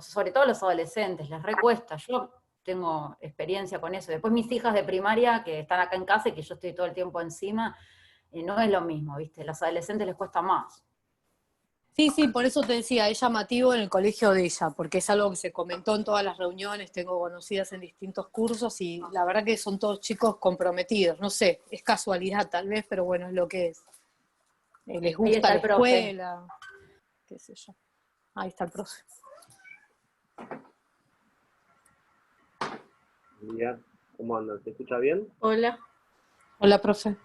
sobre todo a los adolescentes, les recuesta. Yo tengo experiencia con eso. Después mis hijas de primaria, que están acá en casa y que yo estoy todo el tiempo encima, no es lo mismo, ¿viste? A los adolescentes les cuesta más. Sí, sí, por eso te decía, es llamativo en el colegio de ella, porque es algo que se comentó en todas las reuniones, tengo conocidas en distintos cursos y la verdad que son todos chicos comprometidos, no sé, es casualidad tal vez, pero bueno, es lo que es. Les Ahí gusta está la el profe. escuela, qué sé yo. Ahí está el profe. Ya, ¿cómo andan? ¿Se escucha bien? Hola. Hola, profe.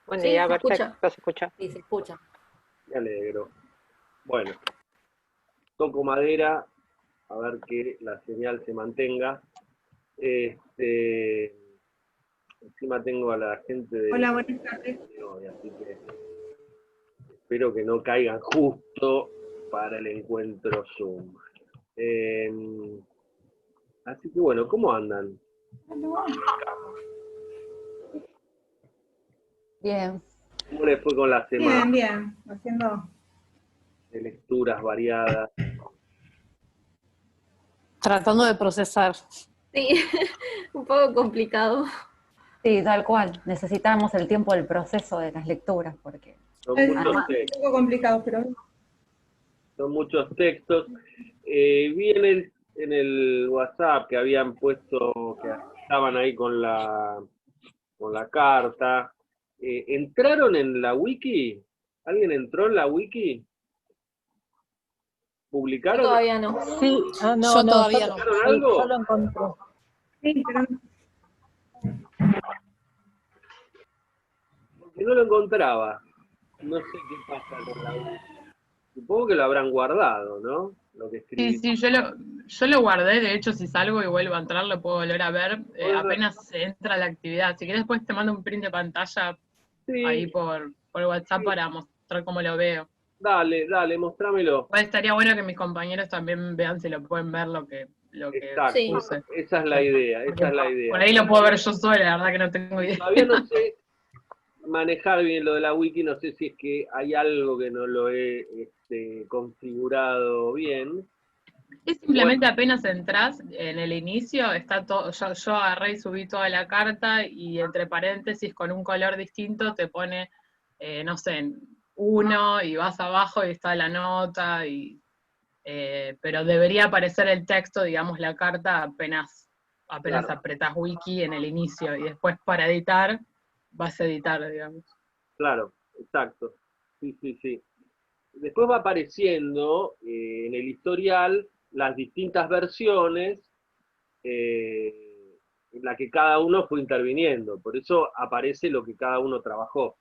Buen Sí, día, se escucha. perfecto, se escucha. Sí, se escucha. Me alegro. Bueno, toco madera, a ver que la señal se mantenga. Encima tengo a la gente de Hola, buenas tardes. hoy, así que espero que no caigan justo para el encuentro Zoom. Así que bueno, ¿cómo andan? Bien. ¿Cómo les fue con la semana Bien, bien. Haciendo. de lecturas variadas? Tratando de procesar. Sí, un poco complicado. Sí, tal cual. Necesitamos el tiempo del proceso de las lecturas, porque Son Es muchos además, textos. un poco complicado, pero. Son muchos textos. Vi en el WhatsApp que habían puesto, que estaban ahí con la carta. ¿Entraron en la wiki? ¿Alguien entró en la wiki? Yo ¿Publicaron? todavía no. Sí, no, Yo no, todavía no. ¿Publicaron sí, yo algo? lo encontré. Sí, pero Porque no lo encontraba. No sé qué pasa con la wiki. Supongo que lo habrán guardado, ¿no? Lo que Sí, escribí. sí, yo lo guardé, de hecho si salgo y vuelvo a entrar lo puedo volver a ver apenas se entra la actividad. Si quieres después te mando un print de pantalla ahí Sí, por WhatsApp para mostrar cómo lo veo. dale, mostrámelo. Igual estaría bueno que mis compañeros también vean si lo pueden ver lo que Exacto. sí. puse. Esa es la idea, Porque esa es la por idea. ahí lo puedo ver yo sola, la verdad que no tengo idea. Todavía no sé manejar bien lo de la wiki, no sé si es que hay algo que no lo he configurado bien. Es simplemente apenas entras en el inicio, está todo, yo agarré y subí toda la carta y entre paréntesis con un color distinto te pone, no sé, uno y vas abajo y está la nota, pero debería aparecer el texto, digamos, la carta apenas Claro, apretás wiki en el inicio y después para editar, vas a editar, digamos. claro, exacto. Sí, sí, sí. Después va apareciendo en el historial las distintas versiones en la que cada uno fue interviniendo. Por eso aparece lo que cada uno trabajó.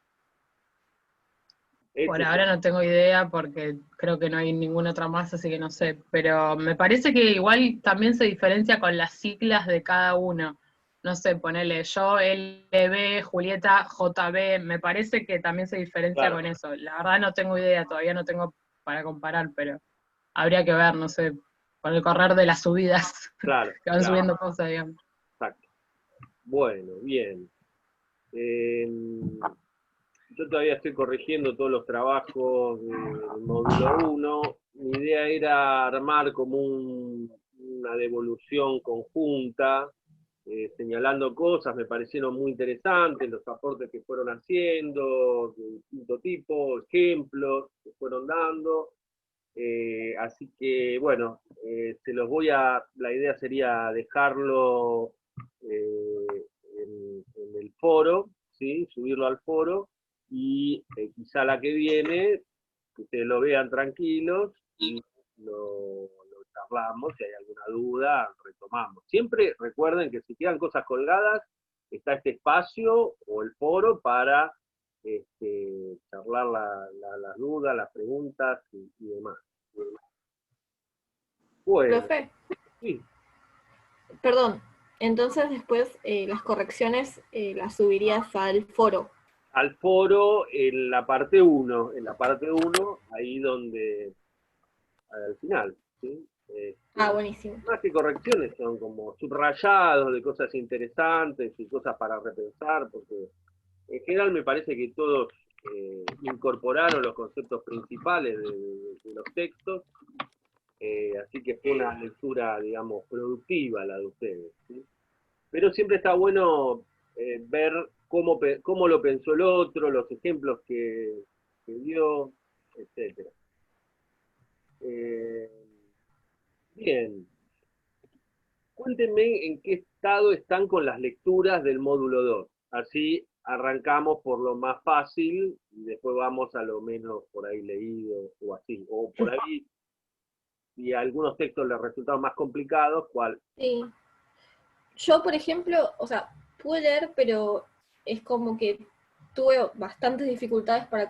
Por ahora no tengo idea porque creo que no hay ninguna otra más, así que no sé. Pero me parece que igual también se diferencia con las siglas de cada uno. No sé, ponele yo, LB, Julieta, JB, me parece que también se diferencia Claro, con eso. La verdad no tengo idea, todavía no tengo para comparar, pero habría que ver, no sé, con el correr de las subidas, claro, que van claro, subiendo cosas, digamos. exacto. Bueno, bien. Eh, Yo todavía estoy corrigiendo todos los trabajos del módulo 1. Mi idea era armar como una devolución conjunta, señalando cosas, me parecieron muy interesantes, los aportes que fueron haciendo, de distinto tipo, ejemplos que fueron dando. Así que, bueno, la idea sería dejarlo en el foro, ¿sí? Subirlo al foro y quizá la que viene, que ustedes lo vean tranquilos y lo charlamos, si hay alguna duda, retomamos. Siempre recuerden que si quedan cosas colgadas, está este espacio o el foro para charlar las dudas, las preguntas y demás. Bueno, Profe, sí, perdón. Entonces después las correcciones las subirías al foro. al foro en la parte 1, ahí donde, al final, ¿sí? Ah, buenísimo. Más que correcciones, son como subrayados de cosas interesantes y cosas para repensar, porque en general me parece que todos incorporaron los conceptos principales de los textos, Así que fue una lectura, digamos, productiva la de ustedes, ¿sí? Pero siempre está bueno ver cómo lo pensó el otro, los ejemplos que dio, etc. Bien, cuéntenme en qué estado están con las lecturas del módulo 2. Así arrancamos por lo más fácil y después vamos a lo menos por ahí leído o así. O por ahí, si a algunos textos les resultaron más complicados, ¿cuál? Sí. Yo, por ejemplo, o sea, pude leer, pero es como que tuve bastantes dificultades para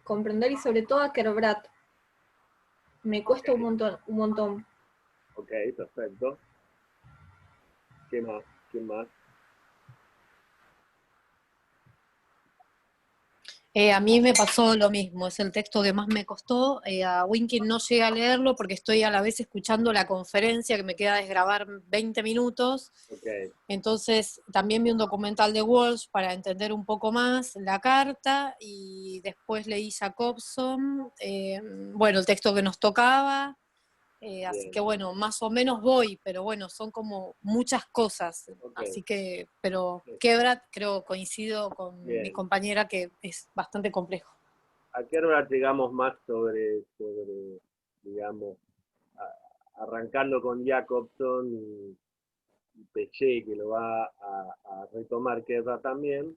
comprender y sobre todo a Kerbrat. Me cuesta un montón, un montón. Ok, perfecto. ¿Qué más? ¿Qué más? A mí me pasó lo mismo, es el texto que más me costó. A Winkin no llegué a leerlo porque estoy a la vez escuchando la conferencia que me queda desgrabar 20 minutos. Okay. Entonces también vi un documental de Walsh para entender un poco más la carta y después leí Jacobson, bueno, el texto que nos tocaba. Así que bueno, más o menos voy, pero bueno, son como muchas cosas. Okay. Así que, pero Kerbrat, creo, coincido con mi compañera que es bastante complejo. ¿A Kerbrat llegamos más sobre digamos, arrancando con Jacobson y Peché, que lo va a retomar Kerbrat también?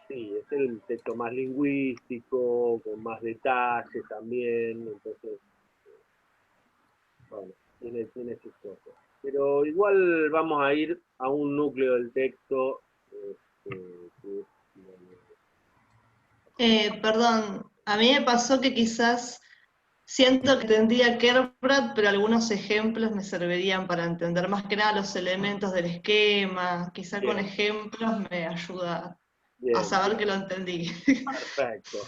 Sí, es el texto más lingüístico, con más detalles también, entonces, bueno, tiene sus cosas. Pero igual vamos a ir a un núcleo del texto Perdón, a mí me pasó que quizás siento que tendría Kerbrat, pero algunos ejemplos me servirían para entender más que nada los elementos del esquema. Quizá con ejemplos me ayuda a saber que lo entendí. Perfecto,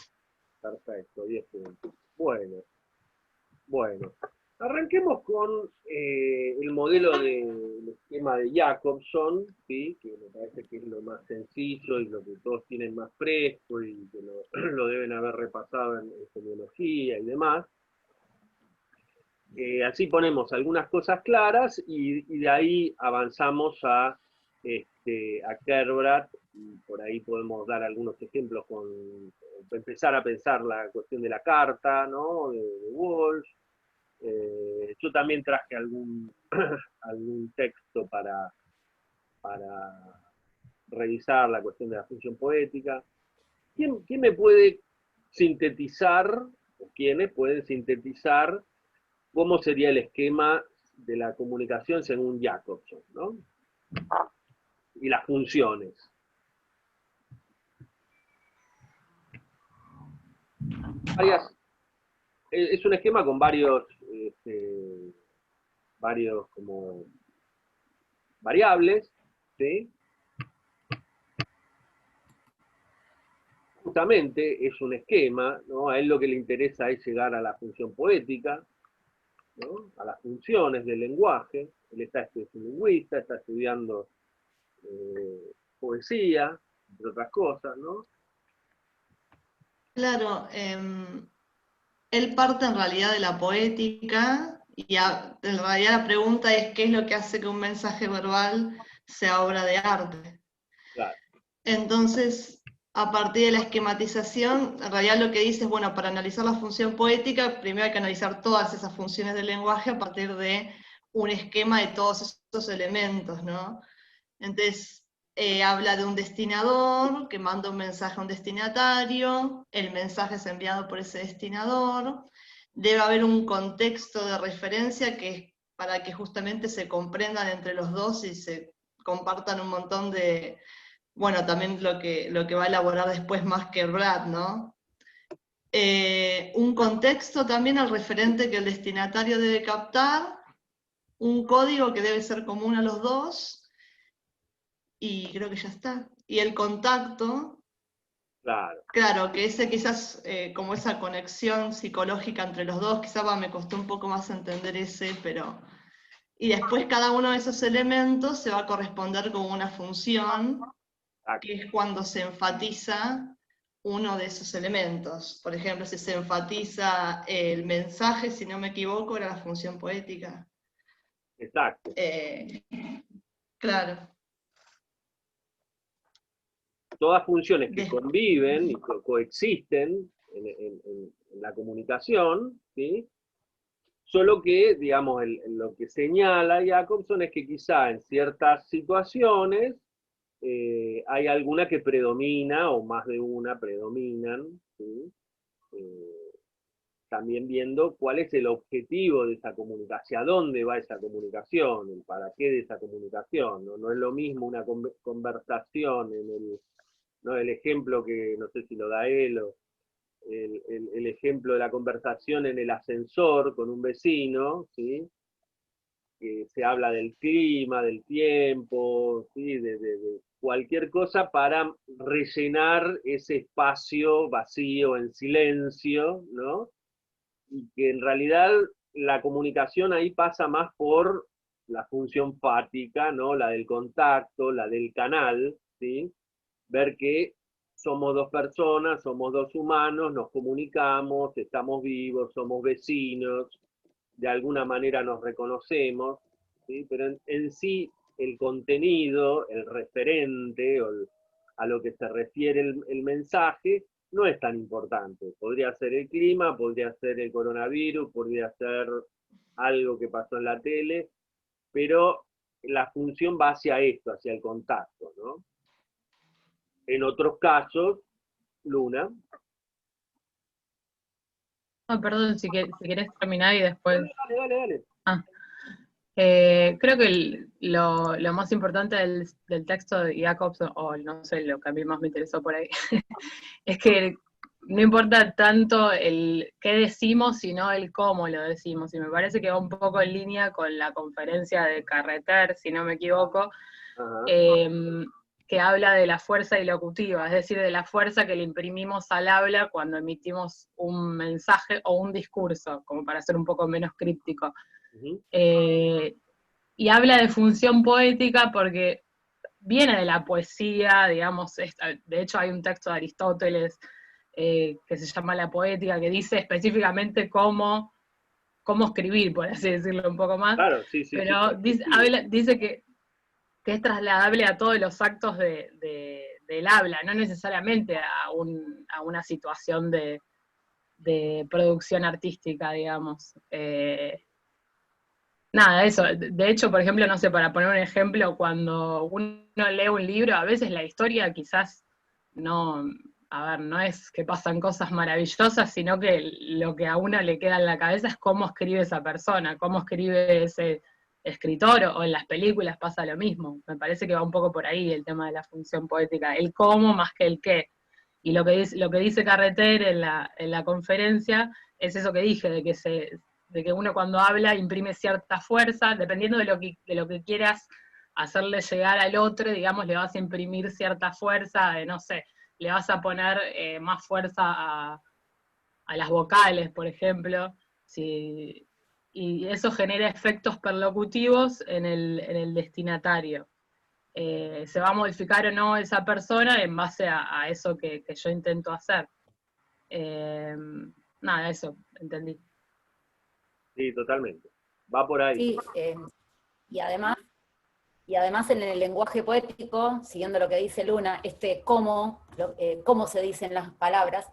perfecto, 10 puntos. Bueno. Arranquemos con el modelo del esquema de Jacobson, ¿sí? Que me parece que es lo más sencillo y lo que todos tienen más fresco y que lo deben haber repasado en semiología y demás. Así ponemos algunas cosas claras y de ahí avanzamos a Kerbrat, y por ahí podemos dar algunos ejemplos empezar a pensar la cuestión de la carta, ¿no? de Walsh. Yo también traje algún texto para revisar la cuestión de la función poética. ¿Quién me puede sintetizar, o quiénes pueden sintetizar cómo sería el esquema de la comunicación según Jacobson, ¿no? Y las funciones? Es un esquema con varios como variables, ¿sí? Justamente es un esquema, ¿no? A él lo que le interesa es llegar a la función poética, ¿no? A las funciones del lenguaje. Él es un lingüista, está estudiando poesía, entre otras cosas, ¿no? Claro, él parte en realidad de la poética y en realidad la pregunta es qué es lo que hace que un mensaje verbal sea obra de arte. Claro. Entonces, a partir de la esquematización, en realidad lo que dice es, bueno, para analizar la función poética, primero hay que analizar todas esas funciones del lenguaje a partir de un esquema de todos esos elementos, ¿no? Entonces, habla de un destinador que manda un mensaje a un destinatario, el mensaje es enviado por ese destinador, debe haber un contexto de referencia que es para que justamente se comprendan entre los dos y se compartan un montón de, bueno, también lo que va a elaborar después más que Brad, ¿no? Un contexto también al referente que el destinatario debe captar, un código que debe ser común a los dos, y creo que ya está. Y el contacto, claro, que ese quizás como esa conexión psicológica entre los dos, quizás me costó un poco más entender ese, pero... Y después cada uno de esos elementos se va a corresponder con una función, que es cuando se enfatiza uno de esos elementos. Por ejemplo, si se enfatiza el mensaje, si no me equivoco, era la función poética. Exacto. Claro. Todas funciones que Des- conviven y coexisten en la comunicación, ¿sí? Solo que, digamos, lo que señala Jacobson es que quizá en ciertas situaciones hay alguna que predomina, o más de una predominan, ¿sí? También viendo cuál es el objetivo de esa comunicación, hacia dónde va esa comunicación, el para qué de esa comunicación. No, no es lo mismo una conversación en ¿no? El ejemplo que no sé si lo da él, o el ejemplo de la conversación en el ascensor con un vecino, ¿sí? Que se habla del clima, del tiempo, ¿sí? De cualquier cosa para rellenar ese espacio vacío en silencio, ¿no? Y que en realidad la comunicación ahí pasa más por la función fática, ¿no? La del contacto, la del canal, ¿sí? Ver que somos dos personas, somos dos humanos, nos comunicamos, estamos vivos, somos vecinos, de alguna manera nos reconocemos, ¿sí? Pero en sí el contenido, el referente a lo que se refiere el mensaje, no es tan importante. Podría ser el clima, podría ser el coronavirus, podría ser algo que pasó en la tele, pero la función va hacia esto, hacia el contacto, ¿no? En otros casos, Luna. No, perdón, si querés terminar y después... Dale. Ah. Creo que lo más importante del texto de Jacobson, o no sé, lo que a mí más me interesó por ahí, es que no importa tanto el qué decimos, sino el cómo lo decimos. Y me parece que va un poco en línea con la conferencia de Carreter, si no me equivoco, que habla de la fuerza ilocutiva, es decir, de la fuerza que le imprimimos al habla cuando emitimos un mensaje o un discurso, como para ser un poco menos críptico. Y habla de función poética porque viene de la poesía, digamos, de hecho hay un texto de Aristóteles que se llama La Poética, que dice específicamente cómo escribir, por así decirlo un poco más, Claro, sí, pero dice que es trasladable a todos los actos del habla, no necesariamente a una situación de producción artística, digamos. Nada, eso. De hecho, por ejemplo, no sé, para poner un ejemplo, cuando uno lee un libro, a veces la historia quizás no, a ver, no es que pasan cosas maravillosas, sino que lo que a uno le queda en la cabeza es cómo escribe esa persona, cómo escribe ese escritor, o en las películas pasa lo mismo. Me parece que va un poco por ahí el tema de la función poética, el cómo más que el qué. Y lo que dice Carreter en la conferencia es eso que dije, de que uno cuando habla imprime cierta fuerza, dependiendo de lo que quieras hacerle llegar al otro, digamos, le vas a imprimir cierta fuerza, no sé, le vas a poner más fuerza a las vocales, por ejemplo, y eso genera efectos perlocutivos en el destinatario. Se va a modificar o no esa persona en base a eso que yo intento hacer. Nada, eso, entendí. Sí, totalmente. Va por ahí. Sí, y además en el lenguaje poético, siguiendo lo que dice Luna, cómo se dicen las palabras,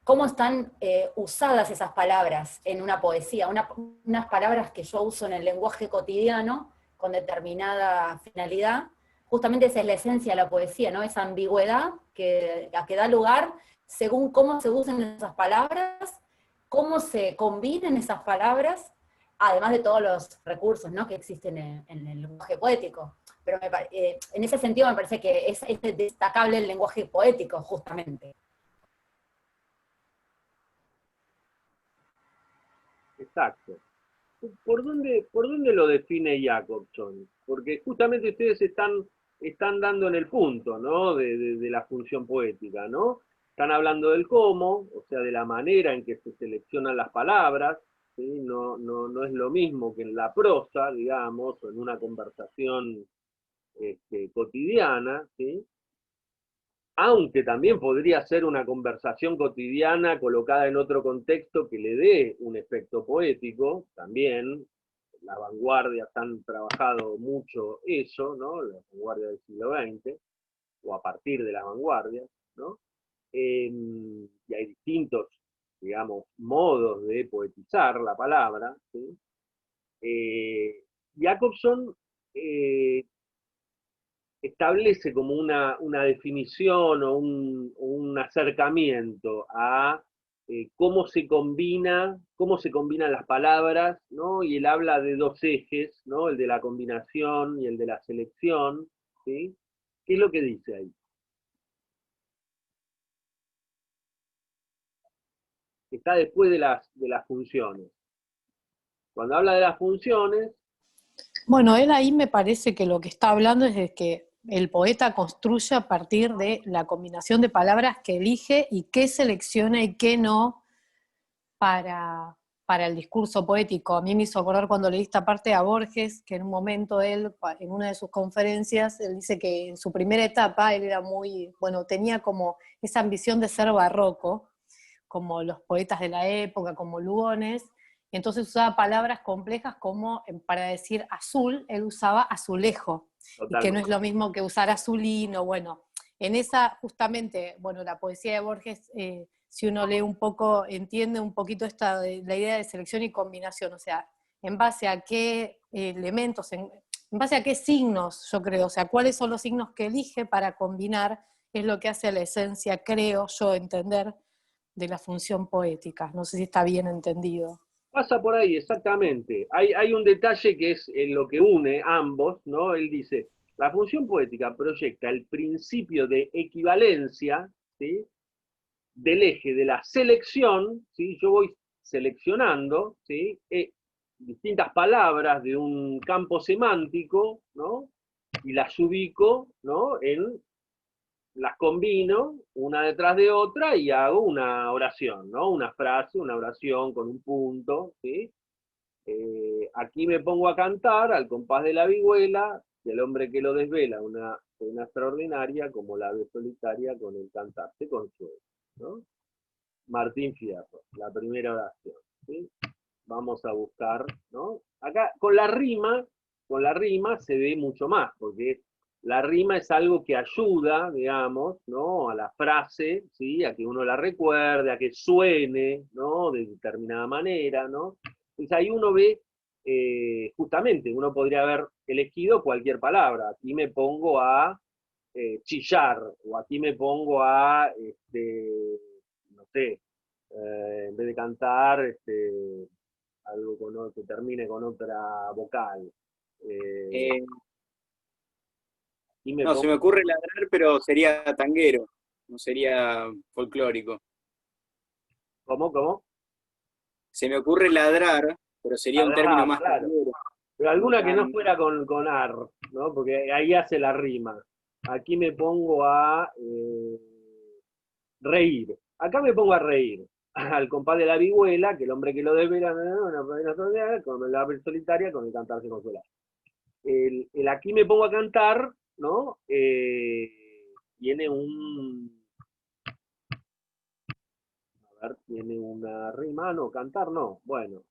cómo están usadas esas palabras en una poesía, unas palabras que yo uso en el lenguaje cotidiano con determinada finalidad, justamente esa es la esencia de la poesía, ¿no? Esa ambigüedad a que da lugar según cómo se usan esas palabras, cómo se combinen esas palabras, además de todos los recursos, ¿no? Que existen en el lenguaje poético. Pero en ese sentido me parece que es destacable el lenguaje poético, justamente. Exacto. ¿Por dónde lo define Jacobson? Porque justamente ustedes están dando en el punto, ¿no? De la función poética, ¿no? Están hablando del cómo, o sea, de la manera en que se seleccionan las palabras, ¿sí? No es lo mismo que en la prosa, digamos, o en una conversación cotidiana, ¿sí? aunque también podría ser una conversación cotidiana colocada en otro contexto que le dé un efecto poético, también. Las vanguardias han trabajado mucho eso, ¿no? Las vanguardias del siglo XX, o a partir de las vanguardias, ¿no? Y hay distintos, digamos, modos de poetizar la palabra, ¿sí? Jacobson establece como una definición o un acercamiento a cómo se combinan las palabras, ¿no? Y él habla de dos ejes, ¿no? El de la combinación y el de la selección, ¿sí? ¿Qué es lo que dice ahí? Está después de las funciones. Cuando habla de las funciones... Bueno, él ahí me parece que lo que está hablando es de que el poeta construye a partir de la combinación de palabras que elige y qué selecciona y qué no para el discurso poético. A mí me hizo acordar cuando leí esta parte a Borges, que en un momento él, en una de sus conferencias, él dice que en su primera etapa él era muy, bueno, tenía como esa ambición de ser barroco, como los poetas de la época, como Lugones, y entonces usaba palabras complejas como, para decir azul, él usaba azulejo, Totalmente. y que no es lo mismo que usar azulino, bueno, en esa justamente, bueno, la poesía de Borges, si uno lee un poco, entiende un poquito la idea de selección y combinación, o sea, en base a qué elementos, en base a qué signos, yo creo, o sea, cuáles son los signos que elige para combinar, es lo que hace a la esencia, creo yo, entender, de la función poética. No sé si está bien entendido. Pasa por ahí, exactamente. Hay un detalle que es en lo que une ambos, ¿no? Él dice, la función poética proyecta el principio de equivalencia, ¿sí? Del eje de la selección, ¿sí? Yo voy seleccionando, ¿sí? Distintas palabras de un campo semántico, ¿no? Y las ubico, ¿no? Las combino una detrás de otra y hago una oración, ¿no? Una frase, una oración con un punto, ¿sí? Aquí me pongo a cantar al compás de la vihuela, y el hombre que lo desvela una pena extraordinaria, como la ave solitaria con el cantar se consuela, ¿no? Martín Fierro, la primera oración, ¿sí? Vamos a buscar, ¿no? Acá con la rima se ve mucho más, porque la rima es algo que ayuda, digamos, ¿no? A la frase, ¿sí? A que uno la recuerde, a que suene, ¿no? De determinada manera, ¿no? Entonces ahí uno ve, justamente, uno podría haber elegido cualquier palabra. Aquí me pongo a chillar, o aquí me pongo a, no sé, en vez de cantar, algo que termine con otra vocal. No, se me ocurre ladrar, pero sería tanguero, no sería folclórico. ¿Cómo? Se me ocurre ladrar, pero sería un término más claro. tanguero. Pero alguna que no fuera con ar, ¿no? Porque ahí hace la rima. Aquí me pongo a reír. Acá me pongo a reír. Al compás de la vihuela, que el hombre que lo desvela, con la ave solitaria, con el cantar se consuela. El aquí me pongo a cantar, ¿no? Tiene tiene una rima, no, cantar no, bueno.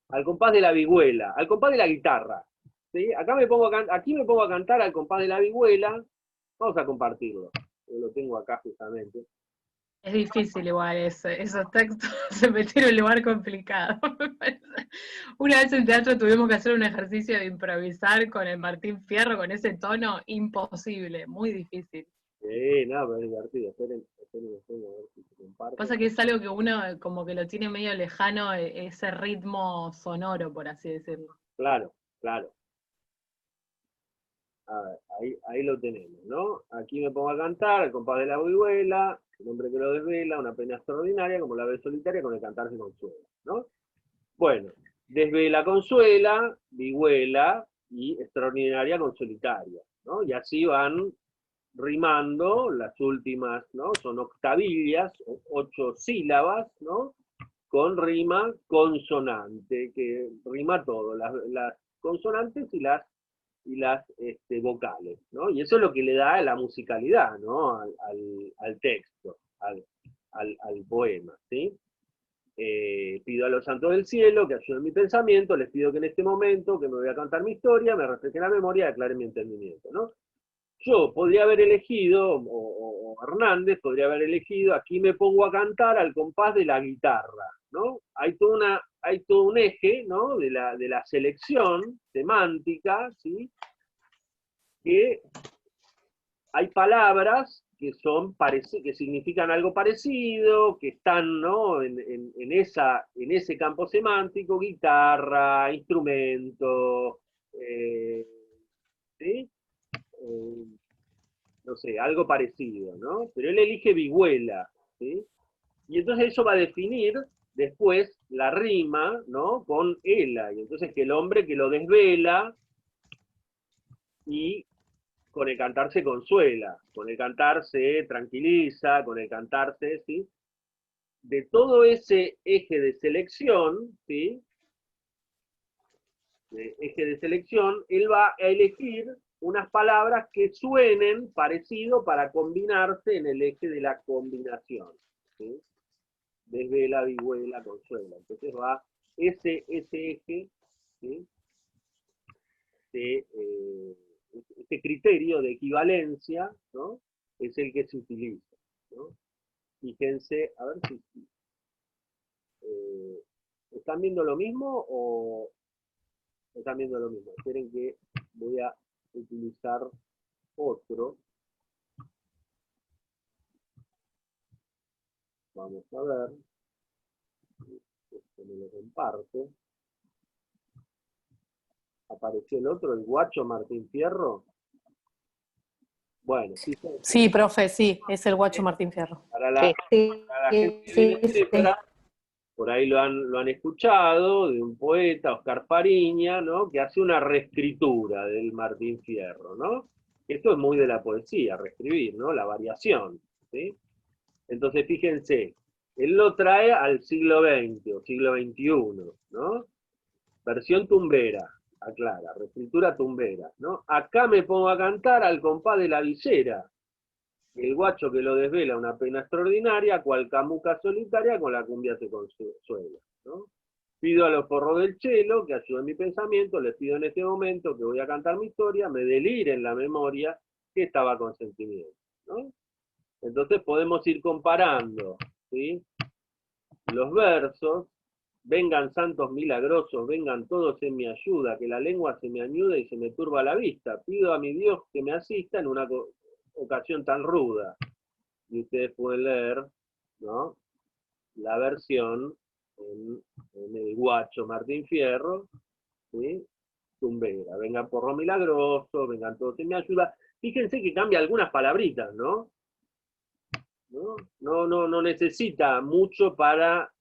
Al compás de la vihuela, al compás de la guitarra, ¿sí? Aquí me pongo a cantar al compás de la vihuela, vamos a compartirlo, yo lo tengo acá justamente. Es difícil igual esos textos, se metieron en un lugar complicado. Una vez en teatro tuvimos que hacer un ejercicio de improvisar con el Martín Fierro, con ese tono, imposible, muy difícil. No, pero es divertido, esperen, a ver si se comparte. Pasa que es algo que uno como que lo tiene medio lejano, ese ritmo sonoro, por así decirlo. Claro. A ver, ahí lo tenemos, ¿no? Aquí me pongo a cantar, al compás de la vihuela, el hombre que lo desvela, una pena extraordinaria, como la ave solitaria, con el cantar se consuela, ¿no? Bueno, desvela, consuela, vihuela y extraordinaria con solitaria, ¿no? Y así van rimando las últimas, ¿no? Son octavillas, 8 sílabas, ¿no? Con rima consonante, que rima todo, las consonantes y las vocales, ¿no? Y eso es lo que le da la musicalidad, ¿no? Al texto, al poema, ¿sí? Pido a los santos del cielo que ayuden mi pensamiento, les pido que en este momento, que me voy a cantar mi historia, me refresquen la memoria y aclaren mi entendimiento, ¿no? Yo podría haber elegido, o Hernández podría haber elegido, aquí me pongo a cantar al compás de la guitarra, ¿no? Hay todo un eje, ¿no? de la selección semántica, ¿sí? Que hay palabras que significan algo parecido, que están, ¿no? en ese campo semántico, guitarra, instrumento, ¿sí? No sé, algo parecido, ¿no? Pero él elige vihuela, ¿sí? Y entonces eso va a definir después la rima, ¿no? Con ela, y entonces que el hombre que lo desvela y con el cantar se consuela, con el cantar se tranquiliza, con el cantar se, ¿sí? De todo ese eje de selección, ¿sí? De eje de selección, él va a elegir unas palabras que suenen parecido para combinarse en el eje de la combinación, ¿sí? Desvela, vihuela, consuela. Entonces va ese eje, ¿sí? Este criterio de equivalencia, ¿no? Es el que se utiliza, ¿no? Fíjense, a ver si ¿están viendo lo mismo o están viendo lo mismo? Esperen que voy a utilizar otro. Vamos a ver. Esto me lo comparto. Apareció el otro, el guacho Martín Fierro. Bueno, sí. Sí, profe, sí, es el guacho Martín Fierro. Para la gente de Venezuela, por ahí lo han escuchado, de un poeta, Oscar Fariña, ¿no? Que hace una reescritura del Martín Fierro, ¿no? Esto es muy de la poesía, reescribir, ¿no? La variación, ¿sí? Entonces, fíjense, él lo trae al siglo XX o siglo XXI, ¿no? Versión tumbera, aclara, reescritura tumbera, ¿no? Acá me pongo a cantar al compás de la visera, el guacho que lo desvela una pena extraordinaria, cual camuca solitaria con la cumbia se consuela, ¿no? Pido a los porros del chelo que ayuden mi pensamiento, les pido en este momento que voy a cantar mi historia, me deliren la memoria que estaba con sentimiento, ¿no? Entonces podemos ir comparando, ¿sí? Los versos, vengan santos milagrosos, vengan todos en mi ayuda, que la lengua se me añuda y se me turba la vista, pido a mi Dios que me asista en una ocasión tan ruda. Y ustedes pueden leer, ¿no? La versión en el guacho Martín Fierro, ¿sí? Tumbera, vengan porro milagroso, vengan todos en mi ayuda. Fíjense que cambia algunas palabritas, ¿no? No necesita mucho para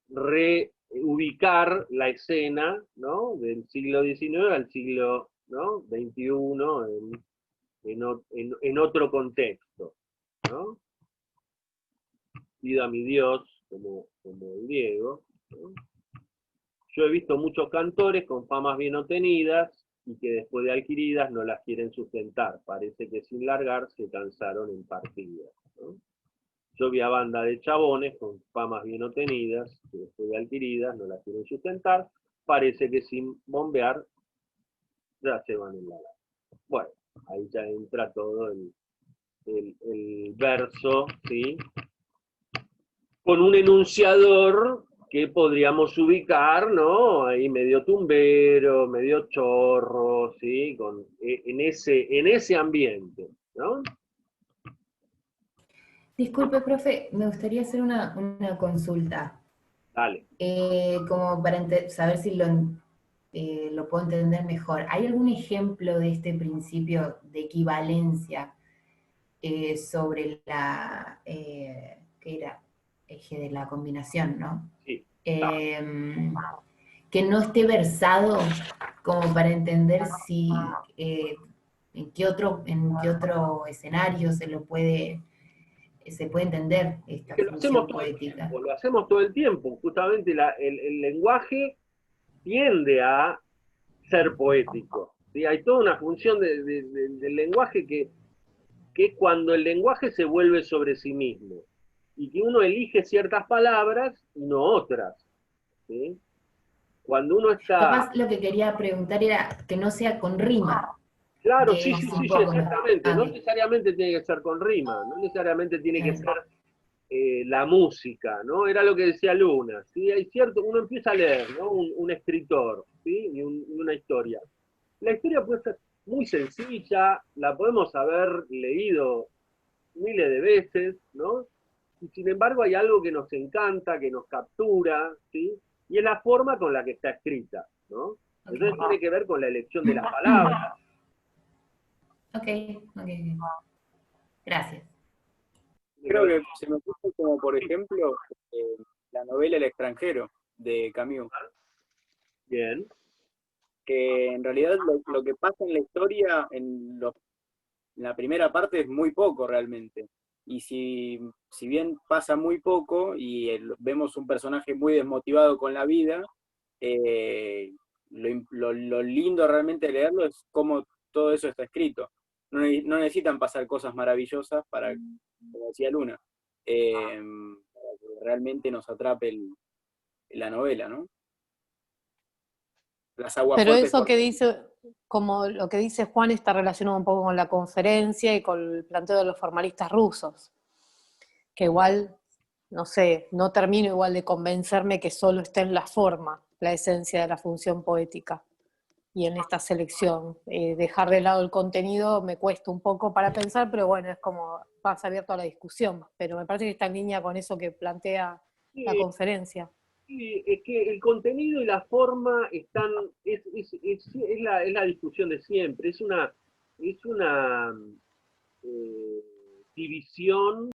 reubicar la escena, ¿no? Del siglo XIX al siglo, ¿no? XXI en otro contexto, ¿no? Pido a mi Dios, como el Diego, ¿no? Yo he visto muchos cantores con famas bien obtenidas y que después de adquiridas no las quieren sustentar. Parece que sin largar se cansaron en partidas, ¿no? Yo vi a banda de chabones con famas bien obtenidas que después de adquiridas no las quieren sustentar. Parece que sin bombear ya se van en la lata. Bueno, ahí ya entra todo el verso, ¿sí? Con un enunciador que podríamos ubicar, ¿no? Ahí medio tumbero, medio chorro, ¿sí? En ese ambiente, ¿no? Disculpe, profe, me gustaría hacer una consulta. Dale. Como para saber si lo puedo entender mejor. ¿Hay algún ejemplo de este principio de equivalencia sobre la, ¿qué era? Eje de la combinación, ¿no? Sí. Que no esté versado como para entender si en qué otro escenario se puede entender esta función poética. Lo hacemos todo el tiempo. Justamente el lenguaje tiende a ser poético, ¿sí? Hay toda una función del lenguaje que es cuando el lenguaje se vuelve sobre sí mismo, y que uno elige ciertas palabras y no otras, ¿sí? Cuando uno está... Capaz lo que quería preguntar era que no sea con rima. Claro, Que sí, es sí, un sí, poco exactamente. No ok. necesariamente tiene que ser con rima, no necesariamente tiene que Claro. ser la música, ¿no? Era lo que decía Luna, ¿sí? Hay cierto, uno empieza a leer, ¿no? Un escritor, ¿sí? Y una historia. La historia puede ser muy sencilla, la podemos haber leído miles de veces, ¿no? Y sin embargo hay algo que nos encanta, que nos captura, ¿sí? Y es la forma con la que está escrita, ¿no? Entonces tiene que ver con la elección de las palabras. Ok. Gracias. Creo que se me ocurre como, por ejemplo, la novela El extranjero, de Camus. Bien. Que en realidad lo que pasa en la historia, en la primera parte, es muy poco realmente. Y si bien pasa muy poco y vemos un personaje muy desmotivado con la vida, lo lindo realmente de leerlo es cómo todo eso está escrito. No necesitan pasar cosas maravillosas para, como decía Luna, para que realmente nos atrape la novela, ¿no? Las aguas Pero fuertes. eso que dice, como lo que dice Juan, está relacionado un poco con la conferencia y con el planteo de los formalistas rusos, que igual, no sé, no termino igual de convencerme que solo está en la forma, la esencia de la función poética. Y en esta selección, dejar de lado el contenido me cuesta un poco para pensar, pero bueno, es como vas abierto a la discusión, pero me parece que está en línea con eso que plantea la Sí, conferencia. sí, es que el contenido y la forma están, es la discusión de siempre, es una división